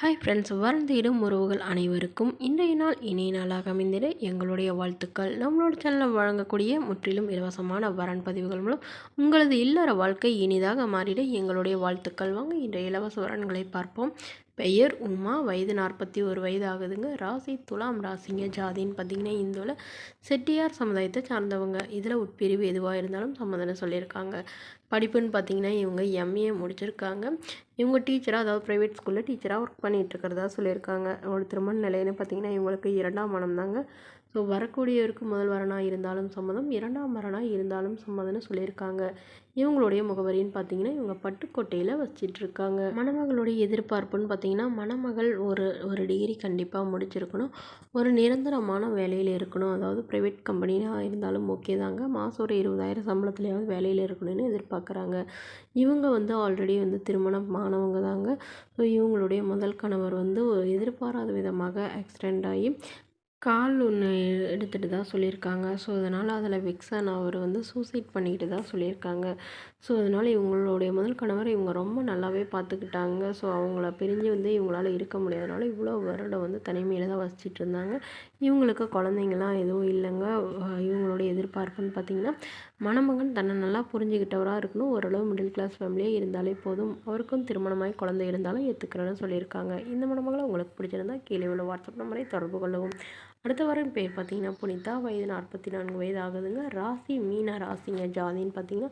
Hi friends, வருந்திடும் உறவுகள் அனைவருக்கும் இன்றைய நாள் இனிய நாளாக அமைந்திட எங்களுடைய வாழ்த்துக்கள். நம்மளோட சேனலில் வழங்கக்கூடிய முற்றிலும் இலவசமான வரன் பதிவுகள் மூலம் உங்களது இல்லற வாழ்க்கை இனிதாக மாறிட எங்களுடைய வாழ்த்துக்கள். வாங்க இன்றைய இலவச வரன்களை பார்ப்போம். பெயர் உமா, வயது 41 வயது ஆகுதுங்க. ராசி துலாம் ராசிங்க. ஜாதின்னு பார்த்தீங்கன்னா இந்துவில் செட்டியார் சமுதாயத்தை சார்ந்தவங்க. இதில் உட்பிரிவு எதுவாக இருந்தாலும் சம்மதம் சொல்லியிருக்காங்க. படிப்புன்னு பார்த்தீங்கன்னா இவங்க எம்ஏ முடிச்சிருக்காங்க. இவங்க டீச்சராக, அதாவது ப்ரைவேட் ஸ்கூலில் டீச்சராக ஒர்க் பண்ணிகிட்டு இருக்கிறதா சொல்லியிருக்காங்க. ஒரு திருமண நிலைன்னு பார்த்தீங்கன்னா இவங்களுக்கு 2ஆம் மனம் தாங்க. ஸோ வரக்கூடியவருக்கு முதல் வரனாக இருந்தாலும் சம்மதம், 2ஆம் வரனாக இருந்தாலும் சம்மதம்னு சொல்லியிருக்காங்க. இவங்களுடைய முகவரின்னு பார்த்தீங்கன்னா இவங்க பட்டுக்கோட்டையில் வச்சிட்ருக்காங்க. மணமகளுடைய எதிர்பார்ப்புன்னு பார்த்தீங்கன்னா மணமகள் ஒரு டிகிரி கண்டிப்பாக முடிச்சிருக்கணும். ஒரு நிரந்தரமான வேலையில் இருக்கணும். அதாவது ப்ரைவேட் கம்பெனியாக இருந்தாலும் ஓகே தாங்க. மாதம் ஒரு 20,000 சம்பளத்துலையாவது வேலையில் இருக்கணும்னு எதிர்பார்க்குறாங்க. இவங்க ஆல்ரெடி திருமணம் ஆனவங்க தாங்க. ஸோ இவங்களுடைய முதல் கணவர் எதிர்பாராத விதமாக ஆக்சிடெண்ட் ஆகி கால் ஒன்று எடுத்துகிட்டு தான் சொல்லியிருக்காங்க. ஸோ அதனால் அதில் வெக்ஸான அவர் சூசைட் பண்ணிக்கிட்டு தான் சொல்லியிருக்காங்க. ஸோ அதனால் இவங்களுடைய முதல் கணவர் இவங்க ரொம்ப நல்லாவே பார்த்துக்கிட்டாங்க. ஸோ அவங்கள பிரிஞ்சு இவங்களால இருக்க முடியாதனால இவ்வளோ வருடம் தனிமையில் தான் வசிச்சிட்டு இருந்தாங்க. இவங்களுக்கு குழந்தைங்களாம் எதுவும் இல்லைங்க. இவங்களுடைய எதிர்பார்ப்புன்னு பார்த்திங்கன்னா மணமகன் தன்னை நல்லா புரிஞ்சுக்கிட்டவராக இருக்கணும். ஓரளவு மிடில் கிளாஸ் ஃபேமிலியாக இருந்தாலே போதும். அவருக்கும் திருமணமாகி குழந்தை இருந்தாலும் ஏற்றுக்கிறேன்னு சொல்லியிருக்காங்க. இந்த மணமகளை உங்களுக்கு பிடிச்சிருந்தா கீழே உள்ள வாட்ஸ்அப் நம்பரை தொடர்பு கொள்ளவும். அடுத்த வாரம் பேர் பார்த்தீங்கன்னா புனிதா, வயது 44 வயது ஆகுதுங்க. ராசி மீன ராசிங்க. ஜாதின்னு பார்த்தீங்கன்னா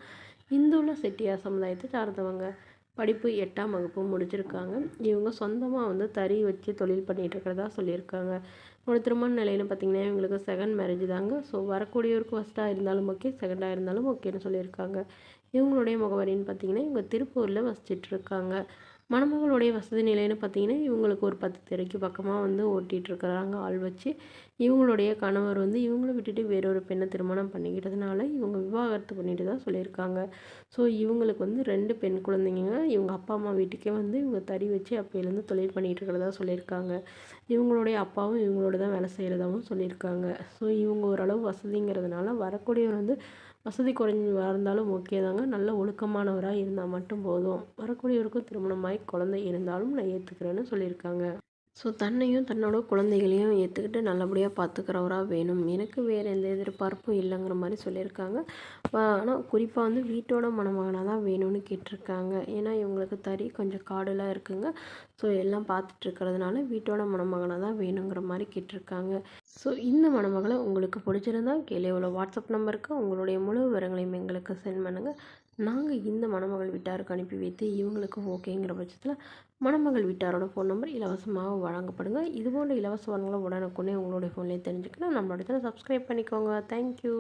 இந்துவில் செட்டியார் சமுதாயத்தை சார்ந்தவங்க. படிப்பு 8ஆம் வகுப்பு முடிச்சிருக்காங்க. இவங்க சொந்தமாக தறி வச்சு தொழில் பண்ணிகிட்டு இருக்கிறதா சொல்லியிருக்காங்க. ஒரு திருமண நிலையில் பார்த்திங்கன்னா இவங்களுக்கு செகண்ட் மேரேஜ் தாங்க. ஸோ வரக்கூடியவருக்கு ஃபஸ்ட்டாக இருந்தாலும் ஓகே, செகண்டாக இருந்தாலும் ஓகேன்னு சொல்லியிருக்காங்க. இவங்களுடைய முகவரின்னு பார்த்திங்கன்னா இவங்க திருப்பூரில் வசிச்சிட்ருக்காங்க. மணமகளுடைய வசதி நிலைன்னு பார்த்திங்கன்னா இவங்களுக்கு ஒரு 10 தெருக்கு பக்கமாக ஓட்டிகிட்ருக்குறாங்க ஆள் வச்சு. இவங்களுடைய கணவர் இவங்கள விட்டுட்டு வேறொரு பெண்ணை திருமணம் பண்ணிக்கிட்டதுனால இவங்க விவாகரத்து பண்ணிட்டு தான் சொல்லியிருக்காங்க. ஸோ இவங்களுக்கு 2 பெண் குழந்தைங்க. இவங்க அப்பா அம்மா வீட்டுக்கே இவங்க தறி வச்சு அப்போலேருந்து தொழில் பண்ணிகிட்டு இருக்கிறதா சொல்லியிருக்காங்க. இவங்களுடைய அப்பாவும் இவங்களோட தான் வேலை செய்கிறதாகவும் சொல்லியிருக்காங்க. ஸோ இவங்க ஓரளவு வசதிங்கிறதுனால வரக்கூடியவர் வசதி குறைஞ்சவராக இருந்தாலும் ஓகே தாங்க. நல்ல ஒழுக்கமானவராக இருந்தால் மட்டும் போதும். வரக்கூடியவருக்கும் திருமணமாகி குழந்தை இருந்தாலும் நான் ஏற்றுக்கிறேன்னு சொல்லியிருக்காங்க. ஸோ தன்னையும் தன்னோட குழந்தைகளையும் ஏற்றுக்கிட்டு நல்லபடியாக பார்த்துக்கிறவராக வேணும். எனக்கு வேறு எந்த எதிர்பார்ப்பும் இல்லைங்கிற மாதிரி சொல்லியிருக்காங்க. ஆனால் குறிப்பாக வீட்டோட மணமகனாக தான் வேணும்னு கேட்டிருக்காங்க. ஏன்னா இவங்களுக்கு தறி கொஞ்சம் காடெல்லாம் இருக்குங்க. ஸோ எல்லாம் பார்த்துட்ருக்கிறதுனால வீட்டோட மணமகனாக தான் வேணுங்கிற மாதிரி கேட்டிருக்காங்க. ஸோ இந்த மணமகளை உங்களுக்கு பிடிச்சிருந்தா கீழே உள்ள வாட்ஸ்அப் நம்பருக்கு உங்களுடைய முழு விவரங்களையும் எங்களுக்கு சென்ட் பண்ணுங்கள். நாங்கள் இந்த மணமகள் வீட்டாருக்கு அனுப்பி வைத்து இவங்களுக்கு ஓகேங்கிற பட்சத்தில் மணமகள் வீட்டாரோட ஃபோன் நம்பர் இலவசமாக வழங்கப்படுங்க. இதுபோன்ற இலவச வரங்களை உடனுக்குடனே உங்களுடைய ஃபோன்லேயே தெரிஞ்சுக்கலாம். நம்மளோட சேனல் சப்ஸ்கிரைப் பண்ணிக்கோங்க. தேங்க்யூ.